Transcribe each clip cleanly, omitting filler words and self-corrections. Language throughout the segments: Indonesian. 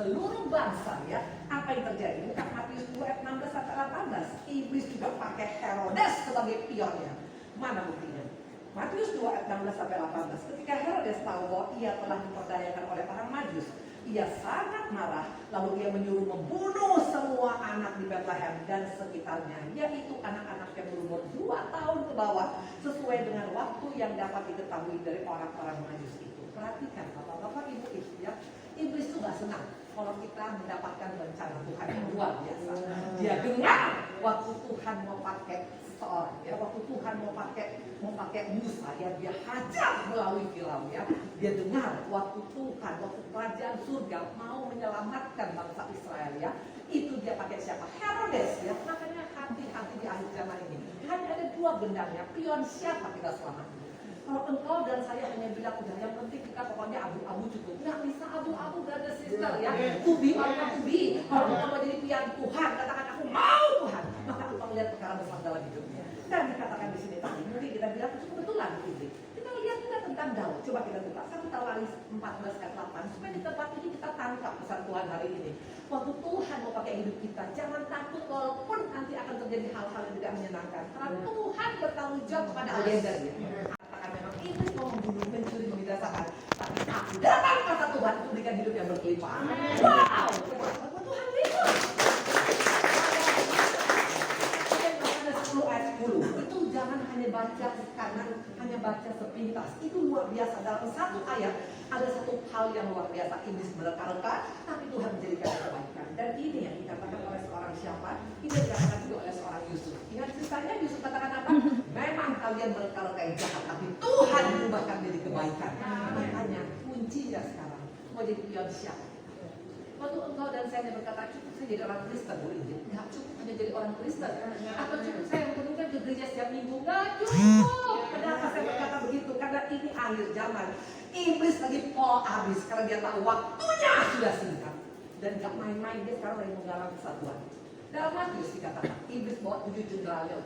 seluruh bangsa ya. Apa yang terjadi? Bukan Matius 2 ayat 16 sampai 18. Iblis juga pakai Herodes sebagai pionnya. Mana buktinya? Matius 2 ayat 16 sampai 18. Ketika Herodes tahu bahwa ia telah diperdayakan oleh orang Majus, ia sangat marah, lalu ia menyuruh membunuh semua anak di Bethlehem dan sekitarnya, yaitu anak-anak yang berumur 2 tahun ke bawah, sesuai dengan waktu yang dapat diketahui dari orang-orang Majus itu. Perhatikan bapak-bapak ibu-ibu ya, iblis itu gak senang kalau kita mendapatkan rencana Tuhan yang luar biasa. Dia dengar waktu Tuhan mau pakai seseorang ya, waktu Tuhan mau pakai Musa ya, dia hajar melalui Firaun ya. Dia dengar waktu Tuhan, waktu kerajaan surga mau menyelamatkan bangsa Israel ya, itu dia pakai siapa? Herodes ya. Makanya hati-hati di akhir zaman ini. Hanya ada 2 gendangnya, pion siapa kita selamat. Kalau engkau dan saya hanya bilang udah yang penting kita pokoknya abu-abu cukup. Nggak bisa abu-abu, brother sister ya. Tubi apa tubi. Kalau engkau mau jadi pion Tuhan, katakan aku mau Tuhan. Maka engkau melihat perkara besar dalam hidupnya. Dan dikatakan di sini tadi, mungkin kita bilang kebetulan ini. Kita lihat juga tentang Daud. Coba kita buka 1 Tawaris 14 ayat 8. Supaya di tempat ini kita tangkap pesan Tuhan hari ini. Waktu Tuhan mau pakai hidup kita, jangan takut walaupun nanti akan terjadi hal-hal yang tidak menyenangkan. Karena Tuhan bertanggung jawab kepada agendanya. Memang iblis mau membunuh, mencuri, membinasakan. Tapi aku datang kata Tuhan untuk berikan hidup yang berkelimpahan. Wow, Tuhan itu. Ada 10 ayat 10. Itu jangan hanya baca karena hanya baca sepintas. Itu luar biasa. Dalam satu ayat ada satu hal yang luar biasa. Iblis menerka-reka, tapi Tuhan menjadikan kebaikan. Dan ini yang dikatakan oleh seorang siapa? Ini dikatakan juga oleh seorang Yusuf. Ingat ceritanya Yusuf katakan apa? Memang kalian berkala yang jahat, tapi Tuhan mengubahkan menjadi kebaikan. Makanya kuncinya sekarang mau jadi pion siapa? Waktu engkau dan saya berkata cukup saya jadi orang Kristen, boleh nggak cukup hanya jadi orang Kristen. Atau cukup saya mengunjungkan ke gereja setiap minggu, nggak cukup. Kenapa saya berkata begitu? Karena ini akhir zaman. Iblis lagi pol habis karena dia tahu waktunya sudah singkat. Dan nggak main-main, dia sekarang lagi menggalang kesatuan. Dalam Matius dikatakan iblis bawa 7 jenderalnya.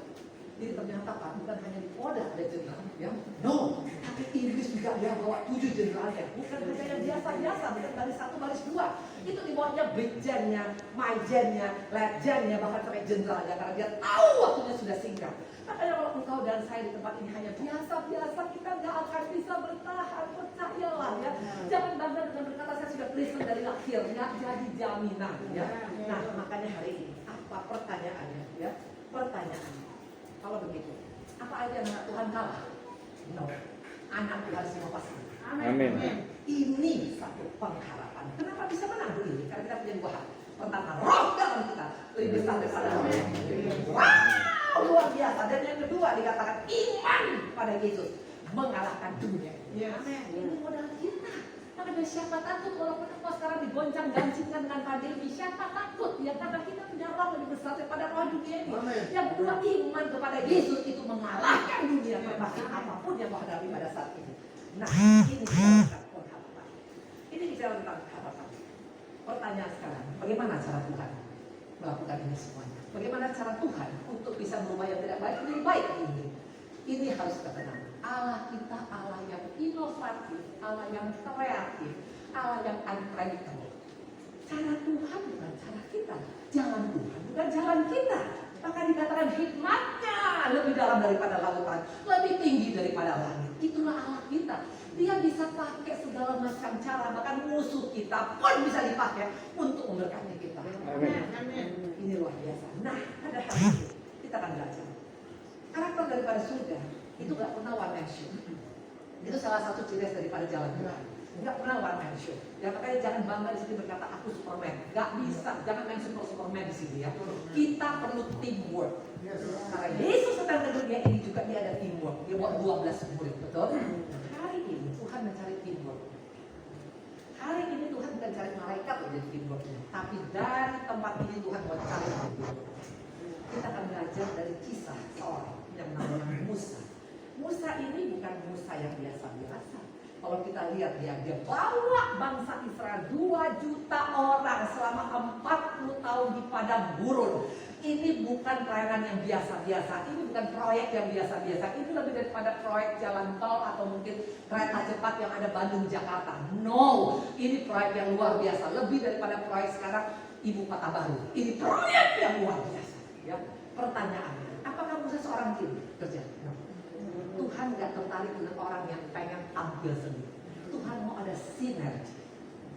Jadi ternyata Pak, bukan hanya di Polda ada jenderal ya. No, tapi iblis juga dia bawa 7 jenderalnya. Bukan hanya yang biasa-biasa, bukan baris 1, baris 2. Itu dibawanya brigjennya, majennya, letjennya, bahkan sampai jenderalnya. Karena dia tahu waktunya sudah singkat. Makanya kalau engkau dan saya di tempat ini hanya biasa-biasa, kita nggak akan bisa bertahan. Percayalah ya. Jangan bangga dengan berkata saya sudah Kristen dari lahir, nggak jadi jaminan ya. Nah, makanya hari ini apa pertanyaannya ya? Pertanyaannya. Kalau begitu, apa aja anak Tuhan kalah? No, anak Tuhan semua pasti. Amin. Ini satu pengharapan. Kenapa bisa menang ini? Karena kita punya 2 hal. Pertama, roh dalam kita lebih besar daripada roh. Wow, luar biasa. Dan yang kedua dikatakan iman pada Yesus mengalahkan dunia. Amin. Ini modal kita. Makanya siapa takut walaupun engkau sekarang digoncang-gancingkan dengan pandemi, siapa takut? Ya karena kita punya roh lebih besar daripada roh dunia ini. Yang kedua, iman kepada Yesus itu mengalahkan dunia termasuk apapun yang kau hadapi pada saat ini. Nah, ini bicara tentang pengharapan. Ini bicara tentang harapan. Pertanyaan sekarang, bagaimana cara Tuhan melakukan ini semuanya? Bagaimana cara Tuhan untuk bisa merubah yang tidak baik menjadi baik ini? Ini harus kita kenal. Allah kita Allah yang inovatif, Allah yang kreatif, Allah yang unpredictable. Cara Tuhan bukan cara kita, jalan Tuhan bukan jalan kita. Maka dikatakan hikmatnya lebih dalam daripada lautan, lebih tinggi daripada langit. Itulah Allah kita. Dia bisa pakai segala macam cara, bahkan musuh kita pun bisa dipakai untuk memberkati kita. Amin. Ini luar biasa. Nah, pada hari ini kita akan belajar karakter daripada surga itu gak pernah one man show. Itu salah satu ciri daripada jalan Tuhan. Gak pernah one man show. Ya makanya jangan bangga di sini berkata aku Superman. Gak bisa. Jangan main Superman di sini ya. Kita perlu teamwork. Karena Yesus sedang ke dunia ini juga dia ada teamwork. Dia buat 12 murid, betul? Hari ini Tuhan mencari teamwork. Hari ini Tuhan bukan cari malaikat untuk jadi teamworknya, tapi dari tempat ini Tuhan mau cari teamwork. Kita akan belajar dari kisah seorang yang namanya Musa. Musa ini bukan Musa yang biasa-biasa. Kalau kita lihat dia bawa bangsa Israel 2 juta orang selama 40 tahun Firaun di padang gurun. Ini bukan pelayanan yang biasa-biasa, ini bukan proyek yang biasa-biasa, ini lebih daripada proyek jalan tol atau mungkin kereta cepat yang ada Bandung Jakarta. No, ini proyek yang luar biasa, lebih daripada proyek sekarang ibu kota baru. Ini proyek yang luar biasa. Ya, pertanyaannya, apakah Musa seorang tim kerja? No. Tuhan gak tertarik dengan orang yang pengen tampil sendiri. Tuhan mau ada sinergi.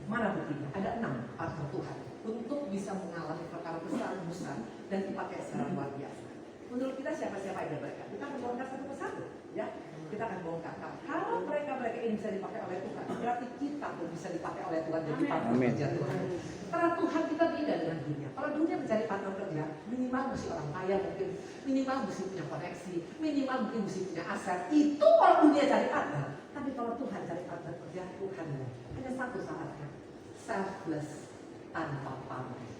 Mana buktinya? Ada 6 partner Tuhan untuk bisa mengalami perkara besar Musa dan dipakai secara luar biasa. Menurut kita siapa-siapa yang mereka? Kita akan bongkar satu persatu, ya. Kita akan bongkar. Kalau mereka ini bisa dipakai oleh Tuhan, berarti kita pun bisa dipakai oleh Tuhan jadi partner kerja Tuhan. Karena Tuhan kita beda dengan dunia. Kalau dunia mencari partner kerja, minimal mesti orang kaya mungkin, minimal mesti punya koneksi, minimal mungkin mesti punya aset. Itu kalau dunia cari partner. Tapi kalau Tuhan cari partner kerja, Tuhan hanya satu syaratnya, selfless, tanpa pamrih.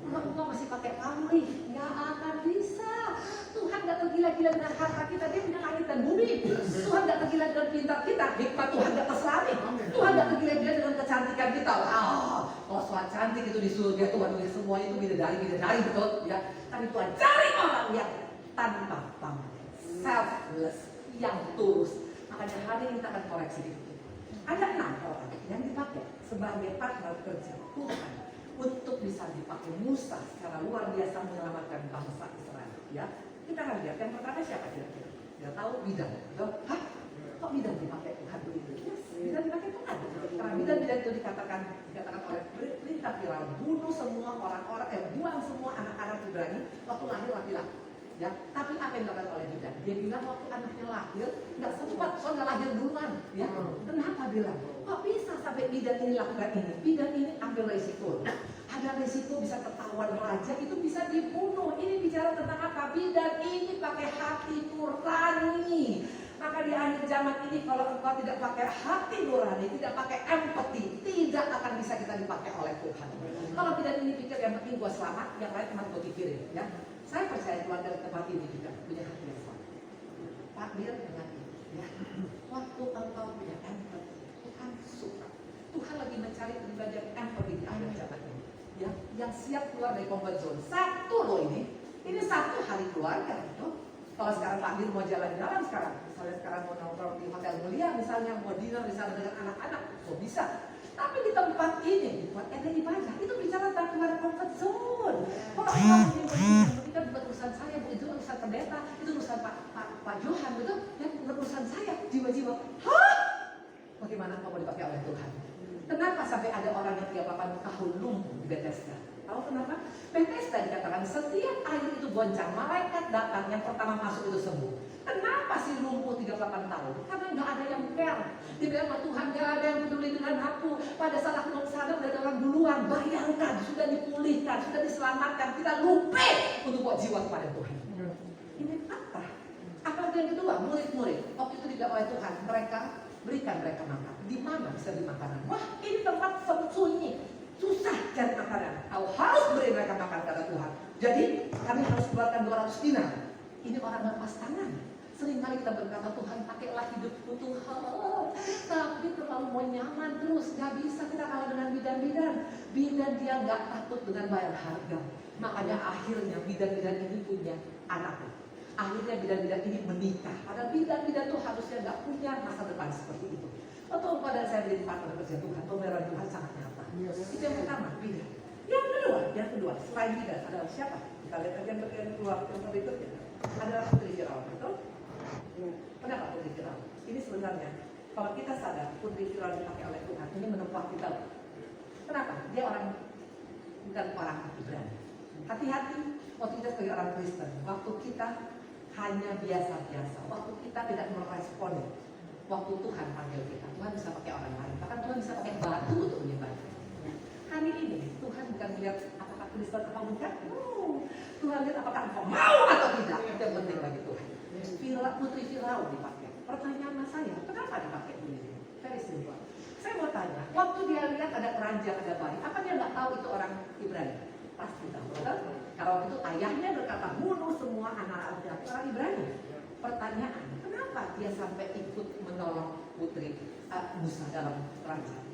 Engkau masih pakai pamrih, nggak akan bisa. Tuhan nggak tergila-gila dengan harta kita, dia punya langit dan bumi. Tuhan nggak tergila dengan pintar kita, hikmat Tuhan nggak terselami. Tuhan nggak tergila-gila dengan kecantikan kita. Kalau soal cantik itu di surga Tuhan punya semua itu bidadari betul, ya. Tapi Tuhan cari orang yang tanpa pamrih, selfless, yang tulus. Makanya hari ini kita akan koreksi itu. Ada 6 orang yang dipakai sebagai partner kerja Tuhan untuk bisa dipakai Musa secara luar biasa menyelamatkan bangsa Israel. Ya, kita akan lihat yang pertama siapa kira-kira? Dia tahu Bidan. Hah? Kok Bidan dipakai Tuhan begitu? Yes, Bidan dipakai Tuhan. Karena Bidan itu dikatakan oleh perintah Firaun, bunuh semua orang-orang, buang semua anak-anak Ibrani waktu lahir laki-laki. Ya, tapi apa yang dilakukan oleh Bidan? Dia bilang waktu anaknya lahir nggak sempat, soalnya lahir duluan. Ya, kenapa bilang? Kok bisa sampai Bidan ini lakukan ini? Bidan ini ambil resiko. Ada resiko bisa ketahuan raja, itu bisa dibunuh. Ini bicara tentang apa? Bidan ini pakai hati nurani. Maka di akhir zaman ini kalau engkau tidak pakai hati nurani, tidak pakai empati, tidak akan bisa kita dipakai oleh Tuhan. Kalau Bidan ini pikir yang penting gua selamat, yang lain cuma gua pikirin. Ya, saya percaya keluarga tempat ini juga punya hati yang sama. Pak Bir dengan ini. Ya, waktu engkau punya empati, Tuhan suka. Tuhan lagi mencari pribadi yang empati di akhir zaman ini. Ya, yang siap keluar dari comfort zone. Satu loh ini satu hari keluarga gitu. Kalau sekarang Pak Bir mau jalan-jalan sekarang, misalnya sekarang mau nongkrong di hotel mulia, misalnya mau dinner misalnya dengan anak-anak, kok bisa. Tapi di tempat ini, di tempat di pajak, itu bicara tentang keluar comfort zone. Kalau orang ini kan bukan urusan saya, itu urusan pendeta, itu urusan Pak Johan, betul? Ya, bukan urusan saya, jiwa-jiwa. Hah? Bagaimana kamu dipakai oleh Tuhan? Kenapa sampai ada orang yang 38 tahun lumpuh di Bethesda? Tahu kenapa? Bethesda dikatakan setiap air itu goncang, malaikat datang, yang pertama masuk itu sembuh. Kenapa sih lumpuh 38 tahun? Karena nggak ada yang care. Dia bilang, Tuhan nggak ada yang peduli dengan aku. Pada saat aku mau sadar udah ada orang duluan. Bayangkan, sudah dipulihkan, sudah diselamatkan. Kita lupa untuk buat jiwa kepada Tuhan. Ini apa? Apalagi yang kedua, murid-murid. Waktu itu dibilang oleh Tuhan, berikan mereka makan. Di mana bisa dimakanan? Wah, ini tempat sunyi, susah cari makanan. Kau harus beri mereka makan, kata Tuhan. Jadi kami harus keluarkan 200 dinar. Ini orang lepas tangan. Seringkali kita berkata, Tuhan pakailah hidupku Tuhan. Tapi terlalu mau nyaman terus, gak bisa kita kalah dengan bidan-bidan. Bidan dia gak takut dengan bayar harga. Makanya akhirnya bidan-bidan ini punya anak. Akhirnya bidan-bidan ini menikah. Padahal bidan-bidan itu harusnya gak punya masa depan seperti itu. Atau pada saya menjadi partner kerja Tuhan, pemeliharaan Tuhan sangat nyata. Itu yang pertama, bidan. Yang kedua, selain bidan adalah siapa? Kita lihat bagian keluar yang berikutnya. Adalah putri Firaun, betul? Kenapa putri Firaun? Ini sebenarnya, kalau kita sadar putri Firaun dipakai oleh Tuhan, ini menempah kita. Kenapa? Dia bukan orang Ibrani. Hati-hati, waktu kita sebagai orang Kristen, waktu kita hanya biasa-biasa, waktu kita tidak merespon, waktu Tuhan panggil kita, Tuhan bisa pakai orang lain, bahkan Tuhan bisa pakai batu untuk menyembahnya. Hari ini Tuhan bukan melihat apakah Kristen atau bukan, Tuhan lihat apakah engkau mau atau tidak. Itu yang penting bagi Tuhan. Putri Firaun dipakai. Pertanyaan saya, kenapa dipakai ini? Very simple. Saya mau tanya, waktu dia lihat ada keranjang, ada bayi, apa dia nggak tahu itu orang Ibrani? Pasti tahu, betul? Kalau itu ayahnya berkata bunuh semua anak orang Ibrani. Pertanyaan, kenapa dia sampai ikut menolong putri Musa dalam kerajaan?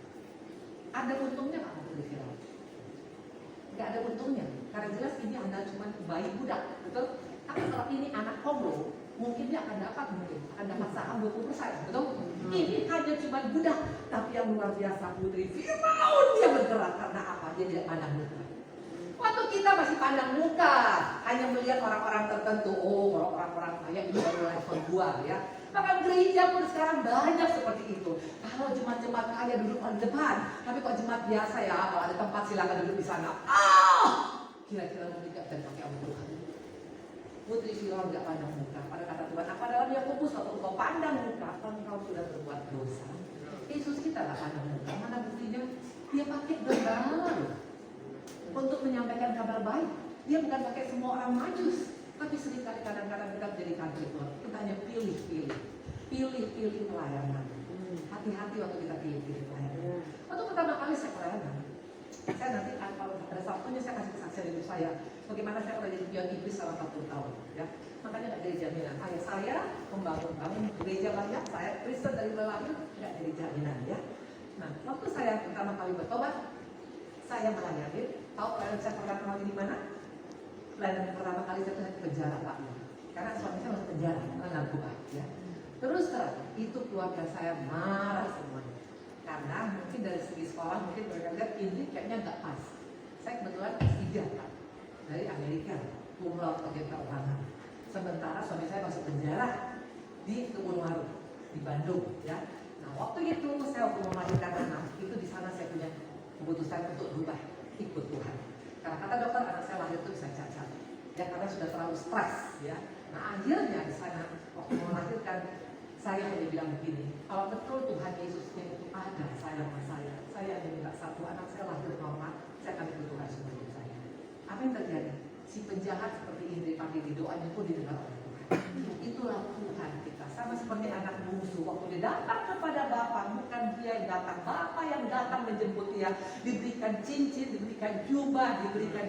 Ada untungnya nggak putri Firaun? gak ada untungnya. Karena jelas ini anda cuma bayi budak, betul? Tapi kalau ini anak konglo, mungkin dia akan dapat saham 20%, betul? Ini hanya cuma budak, tapi yang luar biasa Putri Firaun dia bergerak karena apa? Dia tidak pandang muka. Waktu kita masih pandang muka, hanya melihat orang-orang tertentu, kalau orang-orang kaya ini baru level 2 ya. Maka gereja pun sekarang banyak seperti itu. Kalau jemaat-jemaat kaya duduk di depan, tapi kalau jemaat biasa ya, kalau ada tempat silakan duduk di sana. Kira-kira mungkin gak bisa pakai Al-Quran. Putri Firaun gak pandang muka. Pada kata Tuhan, apa dalam Yakobus waktu kau pandang muka, engkau sudah berbuat dosa. Yesus kita gak pandang muka. Mana buktinya? Dia pakai benar untuk menyampaikan kabar baik. Dia bukan pakai semua orang majus, tapi seringkali kadang-kadang kita menjadi kantor. Kita hanya pilih pelayanan. Hati-hati waktu kita pilih pelayanan. Waktu pertama kali saya pelayanan, saya nanti kalau ada Sabtunya saya kasih kesaksian hidup saya. Bagaimana saya pernah jadi pion iblis selama 40 tahun, ya. Makanya nggak jadi jaminan. Ayah saya membangun gereja banyak, saya Kristen dari lahir nggak jadi jaminan, ya. Nah, waktu saya pertama kali bertobat, saya melayani. Tahu pelayanan saya pertama kali di mana? Pelayanan pertama kali saya di penjara, Pak. Karena suami saya masuk penjara, narkoba, ya. Terus terang, itu keluarga saya marah semuanya. Karena mungkin dari segi sekolah, mungkin mereka lihat ini kayaknya nggak pas. Saya kebetulan S3, Pak, dari Amerika, cum laude pakai keuangan. Sementara suami saya masuk penjara di Kebun Waru, di Bandung, ya. Nah, waktu itu saya waktu melahirkan anak, itu di sana saya punya keputusan untuk berubah, ikut Tuhan. Karena kata dokter anak saya lahir itu bisa cacat, ya karena sudah terlalu stres, ya. Nah akhirnya di sana waktu melahirkan saya hanya bilang begini, kalau betul Tuhan Yesusnya itu ada sayang sama saya hanya minta satu, anak saya lahir normal, saya akan ikut Tuhan semua hidup saya. Apa yang terjadi? Si penjahat seperti Indri panggil di doanya pun didengar oleh Tuhan. Itulah Tuhan kita, sama seperti anak bungsu waktu dia datang kepada Bapa, bukan dia yang datang, Bapa yang datang menjemput dia, diberikan cincin, diberikan jubah, diberikan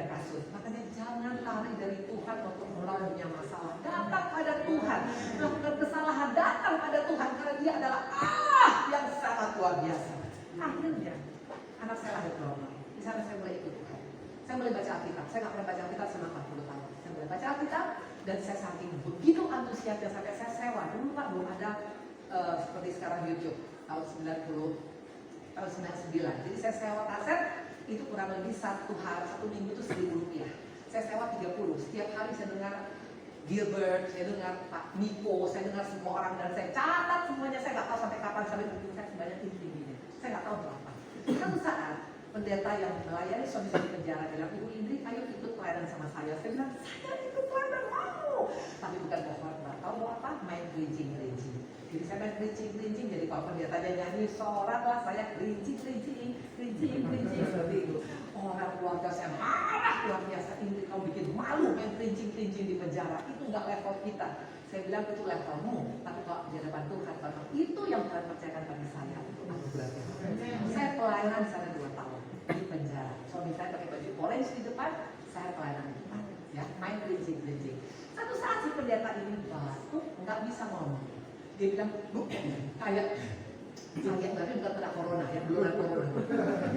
kasut. Makanya jangan lari dari Tuhan waktu punya masalah, datang pada Tuhan, melakukan kesalahan, datang pada Tuhan karena Dia adalah Allah yang sangat luar biasa. Akhirnya anak saya lahir normal, di sana saya mulai ikut Tuhan. Saya mulai baca Alkitab, saya nggak pernah baca Alkitab selama 40 tahun. Saya mulai baca Alkitab dan saya saking begitu antusiasnya sampai saya sewa. Dulu Pak belum ada seperti sekarang YouTube tahun 99. Jadi saya sewa kaset itu kurang lebih satu minggu itu Rp1.000. Saya sewa 30. Setiap hari saya dengar Gilbert, saya dengar Pak Miko, saya dengar semua orang dan saya catat semuanya. Saya nggak tahu sampai kapan sampai buku saya sebanyak ini. Saya nggak tahu berapa. Satu saat pendeta yang melayani suami saya di penjara bilang, Ibu Indri, ayo ikut pelayanan sama saya. Saya bilang, saya ikut pelayanan mau. Tapi bukan kohormat. Tahu mau apa? Main gerincing. Jadi saya main gerincing. Jadi kalau pendetanya nyanyi sorak lah, saya gerincing seperti itu. Orang keluarga saya marah luar biasa. Indri kamu bikin malu main gerincing di penjara. Itu nggak level kita. Saya bilang itu levelmu. Tapi kalau di hadapan Tuhan, itu yang Tuhan percayakan bagi saya. Itu anugerah. Saya pelayanan sana 2 tahun di penjara. Suami saya pakai baju orange di depan, saya pelayanan di depan. Ya, main gerincing. Satu saat si pendeta ini batuk, nggak bisa ngomong. Dia bilang, Bu, kayak tapi bukan kena corona ya, belum ada corona.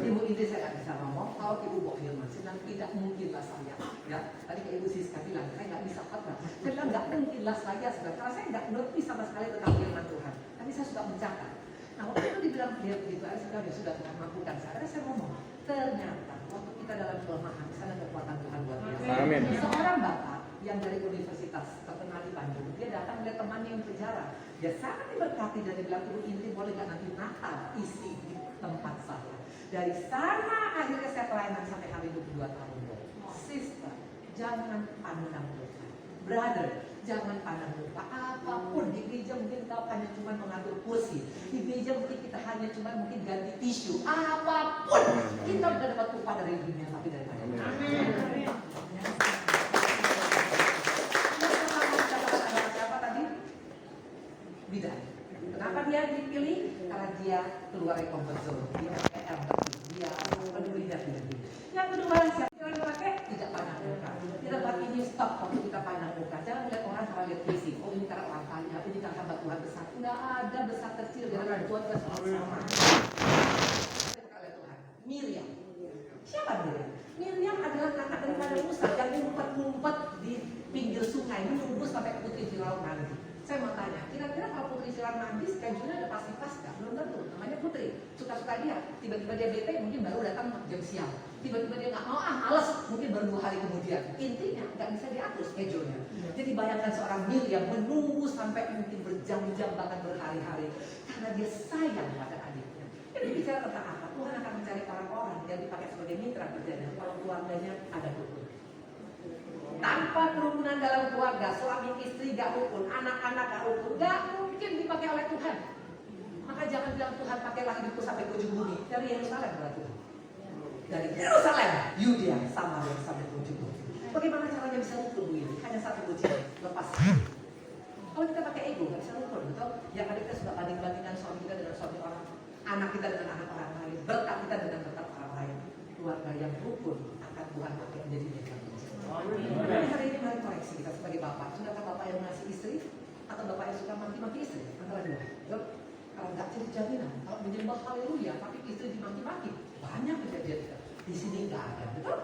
Ibu Indri saya nggak bisa ngomong, kalau Ibu bawa firman, saya bilang tidak mungkinlah saya. Ya, tadi kayak Ibu Siska bilang, saya nggak bisa khotbah. Saya bilang nggak mungkinlah saya, karena saya nggak ngerti sama sekali tentang firman Tuhan. Tapi saya suka mencatat. Nah waktu itu dibilang dia begitu, saya sudah Tuhan mampukan saya. Saya ngomong, ternyata waktu kita dalam kelemahan, sana kekuatan Tuhan luar biasa. Amin. Seorang bapak yang dari universitas terkenal di Bandung, dia datang melihat temannya yang penjara. Dia sangat diberkati dan dia bilang, Ibu Indri boleh gak nanti Natal isi di tempat saya. Dari sana akhirnya saya pelayanan sampai hari 22 tahun. Sister, jangan pandang lupa. Brother, jangan pandang lupa. Apapun di gereja mungkin kau hanya cuma mengatur kursi. Di gereja mungkin kita hanya cuma mungkin ganti tisu. Apapun kita sudah dapat upah dari dunia tapi dari mana? Amin. Bidan. Kenapa dia dipilih? Karena dia keluar dari comfort zone. Dia peduli dan peduli. Yang kedua, siapa yang pakai? Tidak pandang muka. Kita buat ini stop waktu kita pandang muka. Jangan lihat orang karena lihat fisik. Oh ini karena orang kaya, ini karena hamba Tuhan besar. Tidak ada besar kecil di dalam Tuhan kita semua sama. Kita lihat Tuhan. Miriam. Siapa Miriam? Firaun nanti. Saya mau tanya, kira-kira kalau putri Firaun nanti schedule-nya udah pasti pas nggak? Belum tentu, namanya putri, suka-suka dia. Tiba-tiba dia bete, mungkin baru datang jam siang. Tiba-tiba dia nggak mau, males, mungkin baru 2 hari kemudian. Intinya nggak bisa diatur schedule-nya. Jadi bayangkan seorang Miriam menunggu sampai mungkin berjam-jam bahkan berhari-hari karena dia sayang pada adiknya. Ini bicara tentang apa? Tuhan akan mencari orang-orang yang dipakai sebagai mitra kerjanya kalau keluarganya ada rukun. Tanpa kerukunan dalam keluarga, suami istri gak rukun, anak-anak gak rukun, gak mungkin dipakai oleh Tuhan. Maka jangan bilang Tuhan pakailah hidupku sampai ke ujung bumi. Dari Yerusalem berarti. Dari Yerusalem, Yudea, Samaria sampai ke ujung bumi. Bagaimana caranya bisa rukun begini? Hanya satu kunci, lepas. Kalau kita pakai ego, gak bisa rukun, betul? Yang ada kita sudah banding-bandingkan suami kita dengan suami orang, anak kita dengan anak orang lain, berkat kita dengan berkat orang lain. Keluarga yang rukun akan Tuhan pakai menjadi mereka. Jadi hari ini mari koreksi kita sebagai bapak. Sudahkah bapak yang ngasih istri atau bapak yang suka maki-maki istri? Antara dua. Kalau nggak jadi jaminan, kalau menyembah haleluya tapi istri dimaki-maki, banyak kejadian kita. Di sini nggak ada, betul?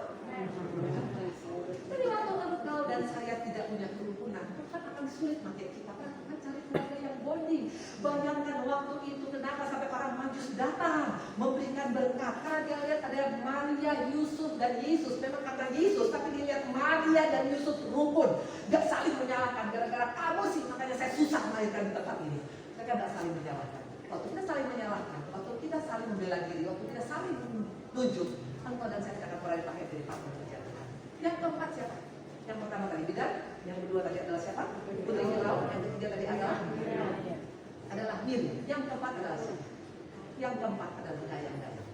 Jadi waktu engkau dan saya tidak punya kerukunan, Tuhan akan sulit pakai kita. Kan Tuhan cari keluarga yang bonding. Bayangkan waktu itu kenapa sampai para majus datang memberikan berkat. Karena dia lihat ada Maria, Yusuf dan Yesus. Memang kata Yesus, tapi dia lihat Maria dan Yusuf rukun, gak saling menyalahkan. Gara-gara kamu sih, makanya saya susah melahirkan di tempat ini. Mereka gak saling menyalahkan. Waktu kita saling menyalahkan, waktu kita saling membela diri, waktu kita saling menunjuk, engkau dan saya akan mulai dipakai dari partner kerja Tuhan. Yang keempat siapa? Yang pertama tadi bidan, yang kedua tadi adalah siapa? Putri Firaun. Yang ketiga tadi adalah Miriam. Yang keempat adalah siapa? Yang keempat adalah Dayang-Dayang.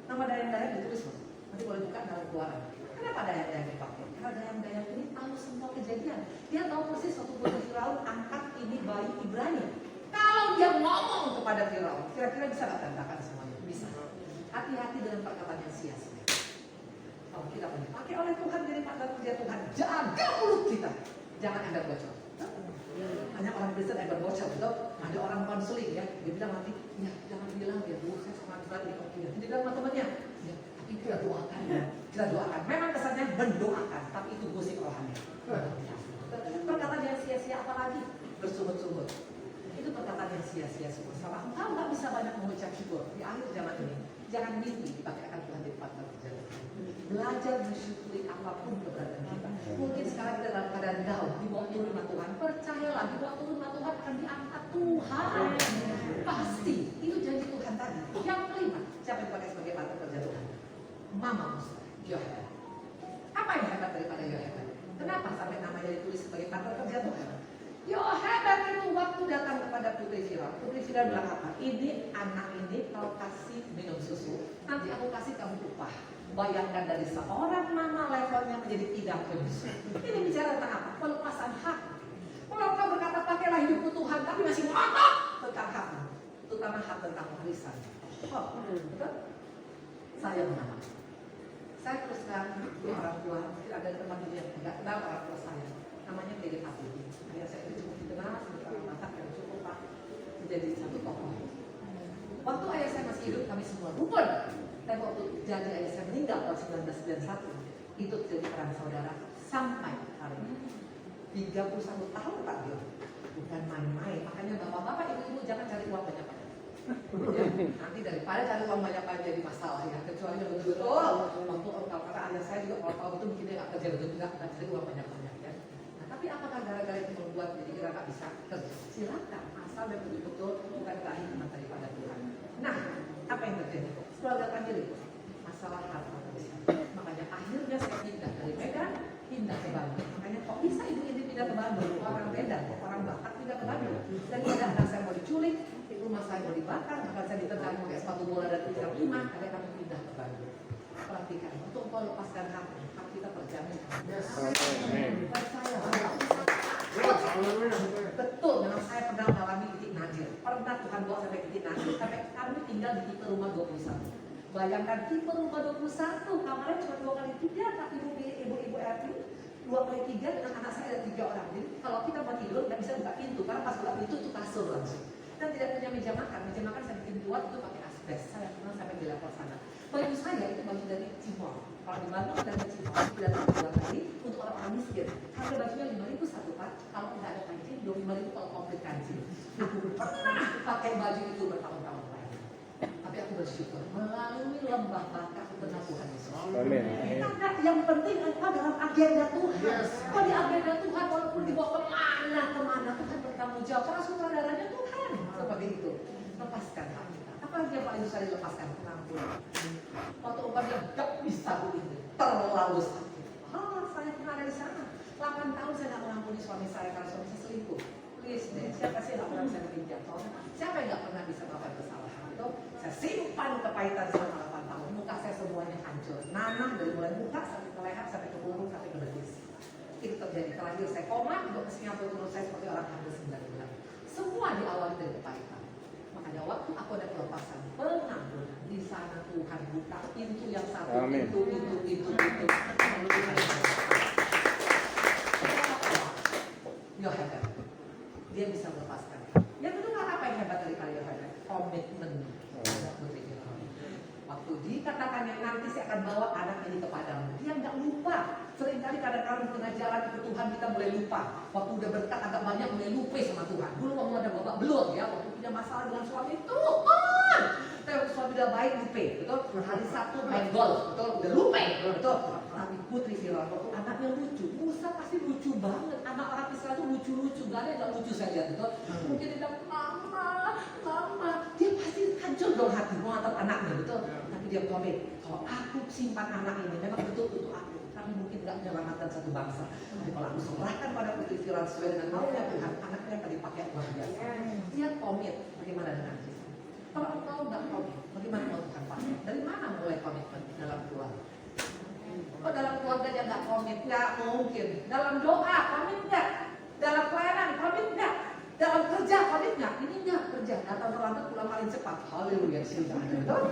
Nama Dayang-Dayang ditulis loh. Nanti boleh buka dalam Keluaran. Kenapa Dayang-Dayang dipakai? Karena Dayang-Dayang ini tahu semua kejadian. Dia tahu persis waktu Putri Firaun angkat ini bayi Ibrani. Kalau dia ngomong kepada Firaun, kira-kira bisa nggak tandakan semuanya? Bisa. Hati-hati dengan perkataan yang sia-sia. Kalau kita mau dipakai oleh Tuhan jadi partner kerja Tuhan, jaga mulut kita. Jangan ada bocor. Hanya orang Kristen yang berbocor, betul? Ada orang konseling ya, dia bilang nanti, ya jangan bilang ya dulu saya sangat berat ya, oke. Dia bilang sama temannya, ya tapi kita doakan ya, kita doakan. Memang kesannya mendoakan, tapi itu gosip rohani. Perkataan yang sia-sia apalagi bersungut-sungut. Itu perkataan yang sia-sia semua. Sama engkau nggak bisa banyak mengucap syukur di akhir zaman ini. Jangan mimpi dipakai akan Tuhan di partner kerja. Belajar bersyukuri apapun keberadaan kita. Mungkin sekarang kita dalam keadaan down, di bawah rumah Tuhan. Percayalah, di bawah rumah Tuhan akan diangkat Tuhan. Pasti, itu janji Tuhan tadi. Yang kelima, siapa yang dipakai sebagai partner kerja Tuhan? Mama Musa, Yohana. Apa yang hebat daripada Yohana? Kenapa sampai namanya ditulis sebagai partner kerja Tuhan? Yohana itu waktu datang kepada Putri Firaun. Putri Firaun bilang apa? Ini anak ini kau kasih minum susu, nanti aku kasih kamu upah. Bayangkan dari seorang mama levelnya menjadi tidak Yusuf. Ini bicara tentang apa? Pelepasan hak. Kalau kau berkata pakailah hidupku Tuhan, tapi masih ngotot tentang hak, terutama hak tentang warisan. Oh, betul? Saya mengalah. Saya terus terang orang tua, mungkin ada teman yang tidak kenal orang tua saya. Namanya Dede Habibie. Ayah saya itu cukup dikenal sebagai orang masak yang cukup pak menjadi satu tokoh. Waktu ayah saya masih hidup kami semua rukun. Dan waktu jadi ayah saya meninggal tahun 1991 itu terjadi perang saudara sampai hari ini. 31 tahun Pak Dio. Bukan main-main. Makanya bapak-bapak ibu-ibu jangan cari uang banyak-banyak. Ya, nanti daripada cari uang banyak-banyak jadi masalah ya. Kecuali yang betul-betul. Waktu karena ayah saya juga kalau tahu betul mungkin dia nggak kerja betul juga nggak cari uang banyak-banyak ya. Tapi apakah gara-gara itu membuat jadi kita nggak bisa kerja? Silakan, asal dan betul-betul bukan keahiman daripada Tuhan. Nah, apa yang terjadi? Keluarga kami ribut, masalah harta besar. Makanya akhirnya saya pindah dari Medan, pindah ke Bandung. Makanya kok bisa ibu ini pindah ke Bandung? Orang Medan, orang Batak pindah ke Bandung. Dan pada anak saya mau diculik, di rumah saya mau dibakar, maka saya ditendang pakai sepatu bola dan tidak lima. Akhirnya kami pindah ke Bandung. Perhatikan, untuk kau lepaskan hak kita terjamin. Percaya. Betul, memang saya pernah mengalami titik nadir. Pernah Tuhan bawa sampai titik nadir. Sampai kami tinggal di tipe rumah 21. Bayangkan tipe rumah 21, kamarnya cuma 2 kali 3, tapi ibu-ibu RT 2 kali 3 dengan anak saya ada 3 orang. Jadi kalau kita mau tidur nggak bisa buka pintu, karena pas buka pintu itu kasur langsung. Dan tidak punya meja makan saya bikin buat itu pakai asbes. Saya pernah sampai di level sana. Baju saya itu baju dari Cimol. Kalau di Bandung ada Cimol, sudah tahu 2 kali untuk orang miskin. Harga bajunya 5.000 satu pak. Kalau tidak ada kancing, 25.000 kalau komplit kancing. Aku pernah pakai baju itu bertahun-tahun lain. Tapi aku bersyukur melalui lembah baka aku kenal Tuhan Yesus. Amin. Karena yang penting engkau dalam agenda Tuhan. Kau di agenda Tuhan walaupun dibawa kemana Tuhan bertanggung jawab. Karena saudaranya Tuhan seperti itu. Lepaskan hati. Apa yang paling susah dilepaskan? Pengampunan. Waktu umpamanya gak bisa begini, terlalu sakit. Saya pernah ada di sana. 8 tahun saya gak mengampuni suami saya karena suami saya selingkuh. Please deh, siapa sih yang gak pernah saya pinjam? Siapa yang gak pernah bisa melakukan kesalahan? Itu saya simpan kepahitan selama 8 tahun. Muka saya semuanya hancur. Nanah dari mulai muka sampai ke leher, sampai ke punggung, sampai ke betis. Itu terjadi. Terakhir saya koma, untuk ke Singapura menurut saya seperti orang hamil 9 bulan. Semua diawali dari kepahitan. Makanya waktu aku ada kelepasan pengampunan di sana Tuhan buka pintu yang satu, Amin. pintu. Yohanan, dia bisa melepaskan. Yang kedua apa yang hebat dari kali Yohanan? Komitmen. Waktu dikatakannya nanti saya akan bawa anak ini kepadamu, dia nggak lupa. Seringkali kadang-kadang di tengah jalan itu Tuhan kita mulai lupa. Waktu udah berkat agak banyak mulai lupa sama Tuhan. Dulu waktu ada babak belum ya, waktu punya masalah dengan suami Tuhan. Tapi suami udah baik lupa, betul? Hari Sabtu main golf, betul? Udah lupa, betul? Tapi Putri Firaun waktu anaknya lucu, Musa pasti lucu banget. Anak orang Israel itu lucu-lucu, gak ada yang gak lucu saja, betul? Mungkin dia bilang, mama, dia pasti hancur dong hati mau antar anaknya, betul? Tapi dia komit, kalau aku simpan anak ini memang betul untuk aku. Tapi mungkin gak menyelamatkan satu bangsa. Tapi kalau aku serahkan pada Putri Firaun sesuai dengan maunya Tuhan, anaknya akan dipakai luar biasa. Dia komit, bagaimana dengan kita? Kalau engkau gak komit, bagaimana mau Tuhan pakai? Dari mana mulai komitmen dalam keluarga? Oh dalam keluarga dia gak komit? Gak mungkin. Dalam doa komit gak? Dalam pelayanan komit gak? Dalam kerja komit gak? Ini gak kerja, datang terlambat pulang paling cepat. Haleluya, sudah ada betul.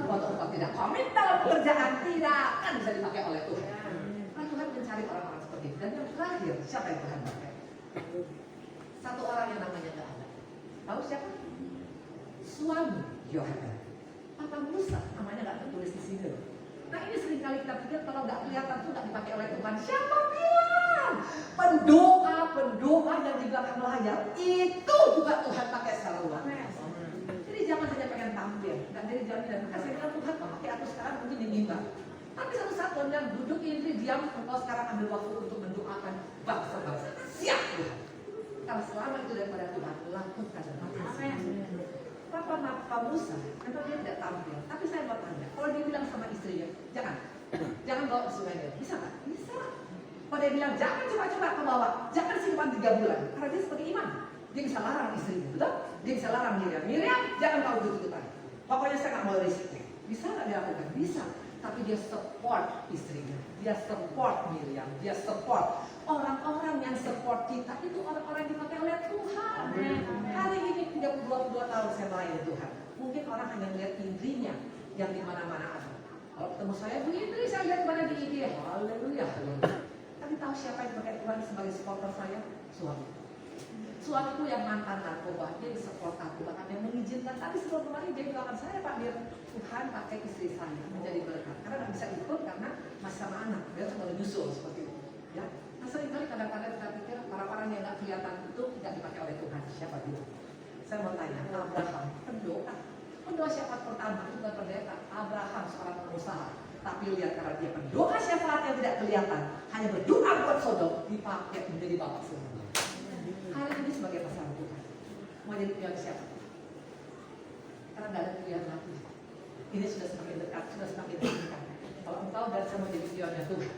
Waktu engkau tidak komit dalam pekerjaan, tidak akan bisa dipakai oleh Tuhan. Nah, Tuhan mencari orang-orang seperti itu. Dan yang terakhir, siapa yang Tuhan pakai? Satu orang yang namanya gak ada. Tahu siapa? Suami Yohanan. Papa Musa, namanya gak tertulis di sini loh. Nah ini seringkali kita pikir kalau nggak kelihatan tuh nggak dipakai oleh Tuhan. Siapa bilang? Pendoa yang di belakang layar itu juga Tuhan pakai secara luar biasa. Jadi jangan hanya pengen tampil, nggak jadi jaminan. Maka saya bilang Tuhan pakai aku sekarang mungkin di mimbar. Tapi satu saat Tuhan bilang duduk ini diam, engkau sekarang ambil waktu untuk mendoakan bangsa-bangsa. Siap Tuhan. Kalau selama itu daripada Tuhan lakukan dan lakukan. Papa Musa, memang dia tidak tampil. Tapi saya mau tanya, kalau dia bilang sama istrinya, jangan bawa ke sungai Nil, bisa nggak? Bisa. Kalau dia bilang jangan coba-coba ke bawah, jangan simpan 3 bulan, karena dia sebagai imam, dia bisa larang istrinya, betul? Dia bisa larang Miriam, jangan kau ikut-ikutan. Pokoknya saya nggak mau risiko. Bisa nggak dia lakukan? Bisa. Tapi dia support istrinya, dia support Miriam, dia support. Orang-orang yang support kita itu orang-orang yang dipakai oleh Tuhan. Hari ini 32 tahun saya melayani Tuhan. Mungkin orang hanya melihat Indrinya yang di mana-mana ada. Kalau ketemu saya, Bu Indri, saya lihat mana di IG. Haleluya. Tapi tahu siapa yang dipakai Tuhan sebagai supporter saya? Suami. Suamiku yang mantan narkoba, dia support aku, bahkan yang mengizinkan. Tapi sebelum kemarin dia bilang saya, Pak, biar Tuhan pakai istri saya menjadi berkat. Karena nggak bisa ikut karena masih sama anak, dia harus menyusul seperti itu. Ya. Nah seringkali kadang-kadang kita pikir para-para yang nggak kelihatan itu tidak dipakai oleh Tuhan. Siapa dia? Saya mau tanya, Abraham, pendoa. Pendoa syafaat pertama itu bukan pendeta. Abraham seorang pengusaha. Tapi lihat karena dia pendoa syafaat yang tidak kelihatan, hanya berdoa buat Sodom, dipakai menjadi bapak semua. Hari ini sebagai pasangan Tuhan, mau jadi pilihan siapa? Karena nggak ada pilihan lagi. Ini sudah semakin dekat, sudah semakin dekat. Kalau engkau dan saya mau jadi pilihannya Tuhan,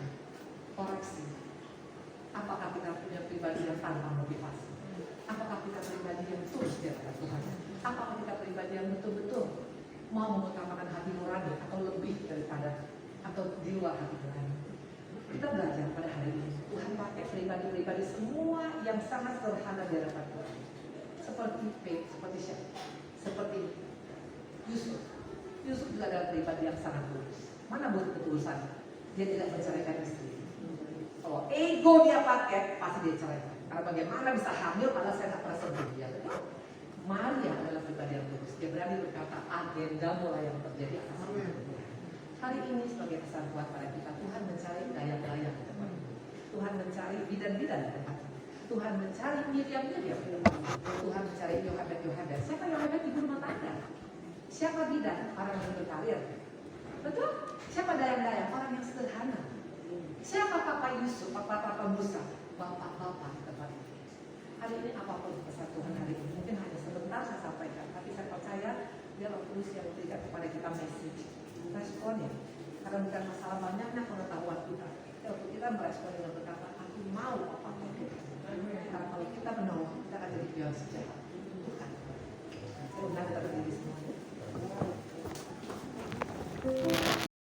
koreksi. Apakah kita punya pribadi yang tanpa motivasi? Apakah kita pribadi yang terus di hadapan Tuhan? Apakah kita pribadi yang betul-betul mau mengutamakan hati nurani atau lebih daripada atau di luar hati nurani? Kita belajar pada hari ini Tuhan pakai pribadi-pribadi semua yang sangat sederhana di hadapan Tuhan. Seperti seperti siapa? Seperti Yusuf. Yusuf juga adalah pribadi yang sangat tulus. Mana buat ketulusan? Dia tidak menceraikan istri. Kalau ego dia pakai, pasti dia ceraikan. Karena bagaimana bisa hamil padahal saya tak pernah sentuh dia. Maria adalah pribadi yang tulus. Dia berani berkata, agenda mulai yang terjadi atas hidup Tuhan. Hari ini sebagai pesan buat pada kita, Tuhan mencari daya-daya ke depan. Tuhan mencari bidan-bidan ke depan. Tuhan mencari Miriam-Miriam. Tuhan mencari Yohanan. Siapa Yohanan? Ibu rumah tangga. Siapa bidan? Orang yang berkarir. Betul? Siapa dayang-dayang? Orang yang sederhana. Siapa Papa Yusuf? Papa Musa? Bapak-bapak di tempat ini. Hari ini apapun pesan Tuhan hari ini, mungkin hanya sebentar saya sampaikan, tapi saya percaya dia Roh Kudus yang memberikan kepada kita message. Responnya, karena bukan masalah banyaknya pengetahuan kita. Untuk kita merespon dengan berkata, aku mau apapun itu. Karena kalau kita menolong, kita akan jadi pihak sejahat. Bukan. Saya undang kita berdiri semua.